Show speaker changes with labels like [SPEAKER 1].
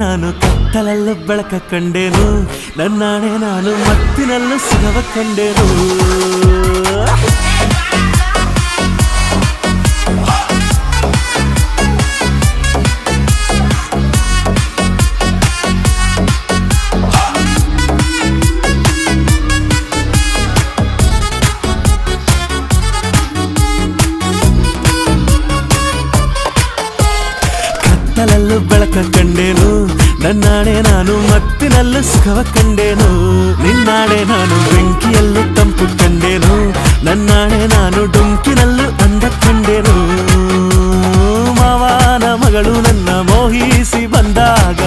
[SPEAKER 1] ನಾನು ಕತ್ತಲಲ್ಲೂ ಬೆಳಕ ಕಂಡೇನು, ನನ್ನಾಣೆ ನಾನು ಮತ್ತಿನಲ್ಲೂ ಸುಖವ ಕಂಡೇನು. ಕತ್ತಲಲ್ಲೂ ಬೆಳಕ ಕಂಡೇನು, ನನ್ನಾಣೆ ನಾನು ಮತ್ತಿನಲ್ಲೂ ಸುಖವ ಕಂಡೇನು. ನಿನ್ನಾಣೆ ನಾನು ಬೆಂಕಿಯಲ್ಲೂ ತಂಪು ಕಂಡೇನು, ನನ್ನಾಣೆ ನಾನು ಡೊಂಕಿನಲ್ಲೂ ಅಂದ ಕಂಡೇನು. ಮಾವನ ಮಗಳು ನನ್ನ ಮೋಹಿಸಿ ಬಂದಾಗ